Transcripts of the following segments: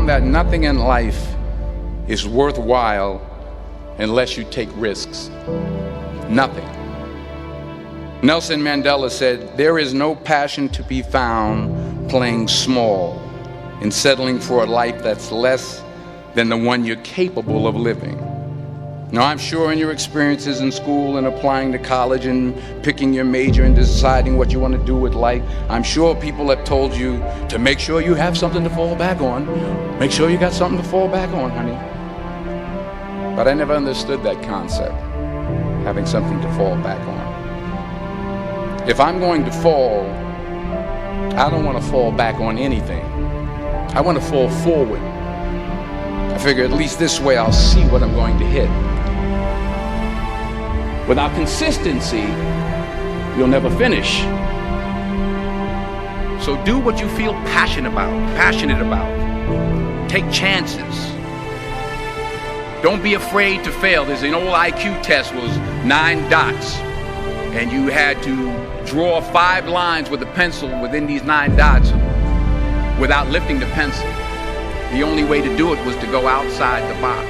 found that nothing in life is worthwhile unless you take risks. Nothing. Nelson Mandela said, "There is no passion to be found playing small and settling for a life that's less than the one you're capable of living." Now, I'm sure in your experiences in school and applying to college and picking your major and deciding what you want to do with life, I'm sure people have told you to make sure you have something to fall back on. Make sure you got something to fall back on, honey. But I never understood that concept, having something to fall back on. If I'm going to fall, I don't want to fall back on anything. I want to fall forward. I figure at least this way I'll see what I'm going to hit. Without consistency, you'll never finish. So do what you feel passionate about. Take chances. Don't be afraid to fail. There's an old IQ test, was 9 dots, and you had to draw 5 lines with a pencil within these 9 dots without lifting the pencil. The only way to do it was to go outside the box.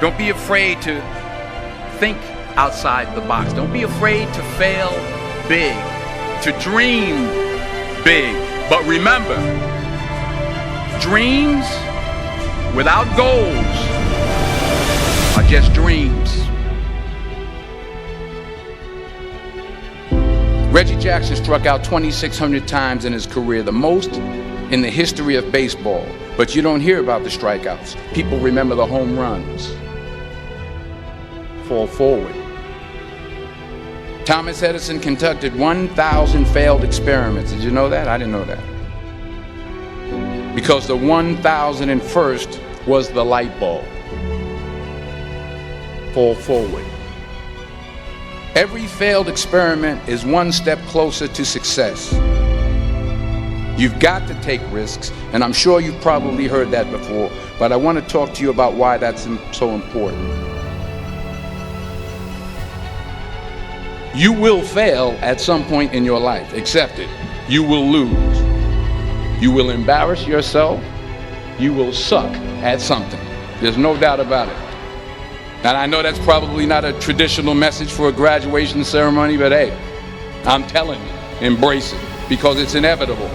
Don't be afraid to think outside the box. Don't be afraid to fail big, to dream big. But remember, dreams without goals are just dreams. Reggie Jackson struck out 2,600 times in his career, the most in the history of baseball. But you don't hear about the strikeouts. People remember the home runs. Fall forward. Thomas Edison conducted 1,000 failed experiments. Did you know that? I didn't know that. Because the 1,001st was the light bulb. Fall forward. Every failed experiment is one step closer to success. You've got to take risks, and I'm sure you've probably heard that before, but I want to talk to you about why that's so important. You will fail at some point in your life. Accept it. You will lose. You will embarrass yourself. You will suck at something. There's no doubt about it. And I know that's probably not a traditional message for a graduation ceremony, but hey, I'm telling you, embrace it, because it's inevitable.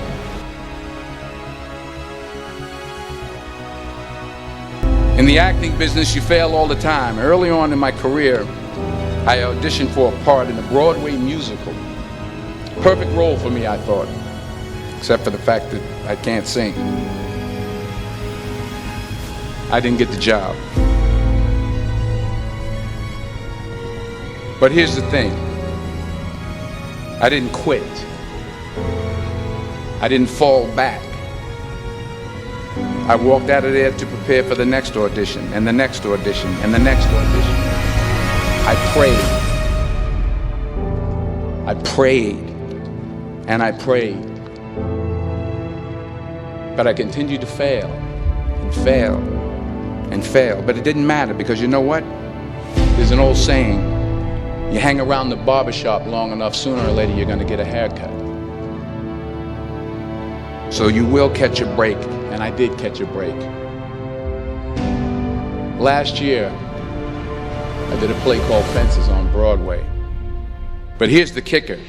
In the acting business, you fail all the time. Early on in my career, I auditioned for a part in a Broadway musical. Perfect role for me, I thought, except for the fact that I can't sing. I didn't get the job. But here's the thing. I didn't quit. I didn't fall back. I walked out of there to prepare for the next audition, and the next audition, and the next audition. I prayed. I prayed. And I prayed. But I continued to fail, and fail, and fail. But it didn't matter, because you know what? There's an old saying, you hang around the barbershop long enough, sooner or later you're going to get a haircut. So you will catch a break, and I did catch a break. Last year, I did a play called Fences on Broadway. But here's the kicker.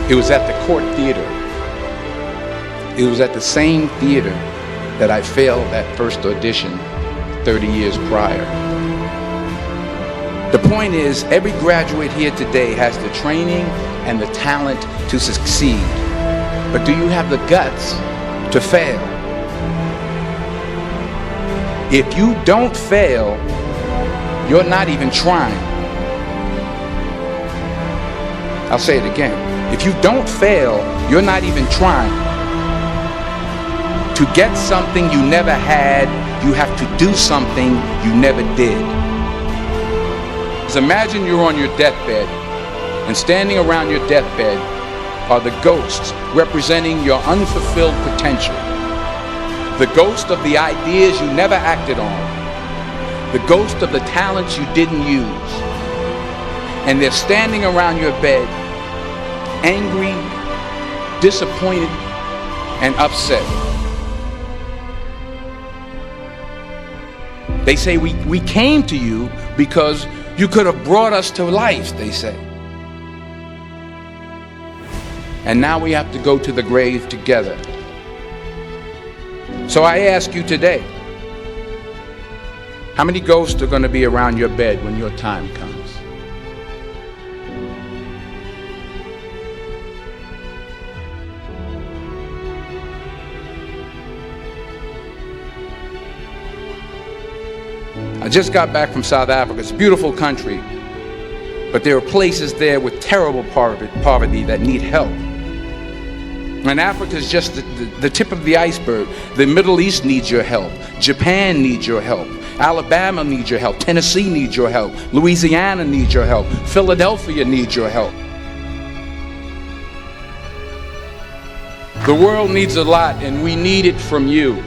It was at the Court Theater. It was at the same theater that I failed that first audition 30 years prior. The point is, every graduate here today has the training and the talent to succeed. But do you have the guts to fail? If you don't fail, you're not even trying. I'll say it again. If you don't fail, you're not even trying. To get something you never had, you have to do something you never did. Imagine you're on your deathbed, and standing around your deathbed are the ghosts representing your unfulfilled potential. The ghost of the ideas you never acted on. The ghost of the talents you didn't use. And they're standing around your bed, angry, disappointed, and upset. They say we came to you because you could have brought us to life, they say. And now we have to go to the grave together. So I ask you today, how many ghosts are going to be around your bed when your time comes? I just got back from South Africa. It's a beautiful country, but there are places there with terrible poverty that need help. And Africa is just the tip of the iceberg. The Middle East needs your help. Japan needs your help. Alabama needs your help. Tennessee needs your help. Louisiana needs your help. Philadelphia needs your help. The world needs a lot, and we need it from you.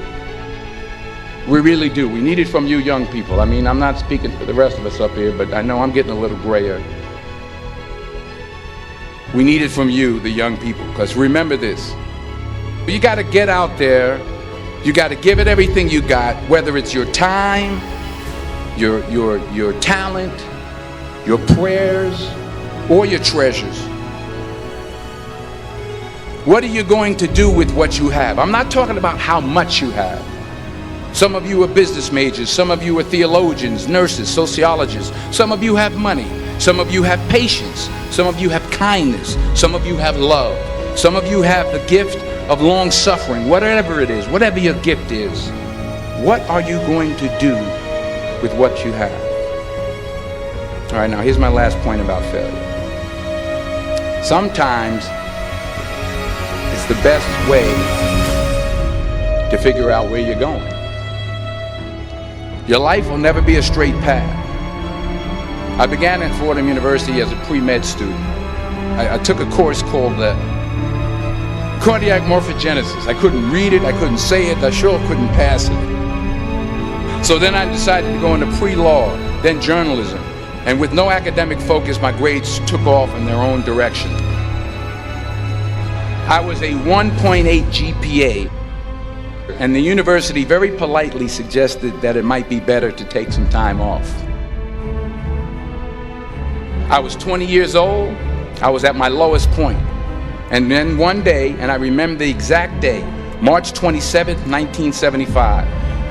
We really do. We need it from you young people. I mean, I'm not speaking for the rest of us up here, but I know I'm getting a little grayer. We need it from you, the young people, because remember this. You got to get out there. You got to give it everything you got, whether it's your time, your talent, your prayers, or your treasures. What are you going to do with what you have? I'm not talking about how much you have. Some of you are business majors. Some of you are theologians, nurses, sociologists. Some of you have money. Some of you have patience. Some of you have kindness. Some of you have love. Some of you have the gift of long suffering. Whatever it is, whatever your gift is, what are you going to do with what you have? All right, now here's my last point about failure. Sometimes it's the best way to figure out where you're going. Your life will never be a straight path. I began at Fordham University as a pre-med student. I took a course called cardiac morphogenesis. I couldn't read it, I couldn't say it, I sure couldn't pass it. So then I decided to go into pre-law, then journalism. And with no academic focus, my grades took off in their own direction. I was a 1.8 GPA. And the university very politely suggested that it might be better to take some time off. I was 20 years old. I was at my lowest point. And then one day, and I remember the exact day, March 27th, 1975,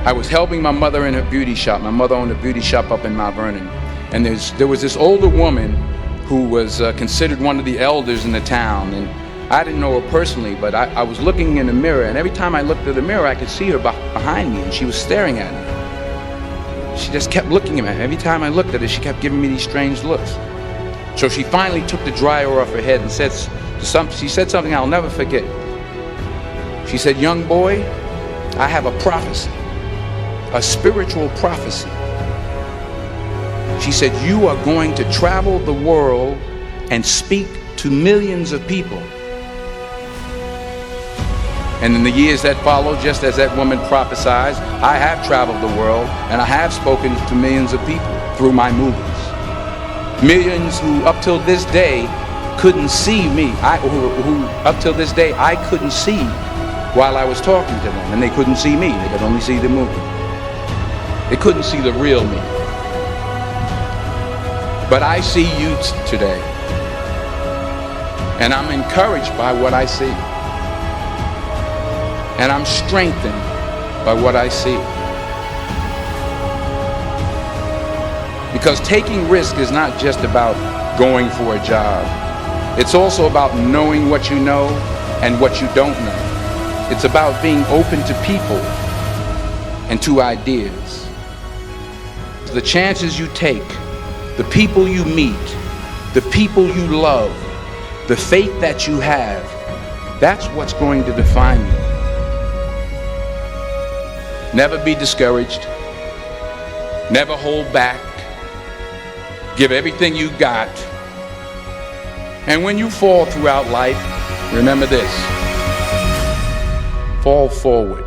I was helping my mother in her beauty shop. My mother owned a beauty shop up in Mount Vernon. And there was this older woman who was considered one of the elders in the town. And I didn't know her personally, but I was looking in the mirror, and every time I looked at the mirror, I could see her behind me, and she was staring at me. She just kept looking at me. Every time I looked at her, she kept giving me these strange looks. So she finally took the dryer off her head and she said something I'll never forget. She said, "Young boy, I have a prophecy, a spiritual prophecy." She said, "You are going to travel the world and speak to millions of people." And in the years that followed, just as that woman prophesied, I have traveled the world and I have spoken to millions of people through my movies. Millions who up till this day couldn't see me, who up till this day I couldn't see while I was talking to them, and they couldn't see me, they could only see the movie. They couldn't see the real me. But I see you today, and I'm encouraged by what I see. And I'm strengthened by what I see. Because taking risk is not just about going for a job. It's also about knowing what you know and what you don't know. It's about being open to people and to ideas. The chances you take, the people you meet, the people you love, the faith that you have, that's what's going to define you. Never be discouraged. Never hold back. Give everything you got. And when you fall throughout life, remember this: fall forward.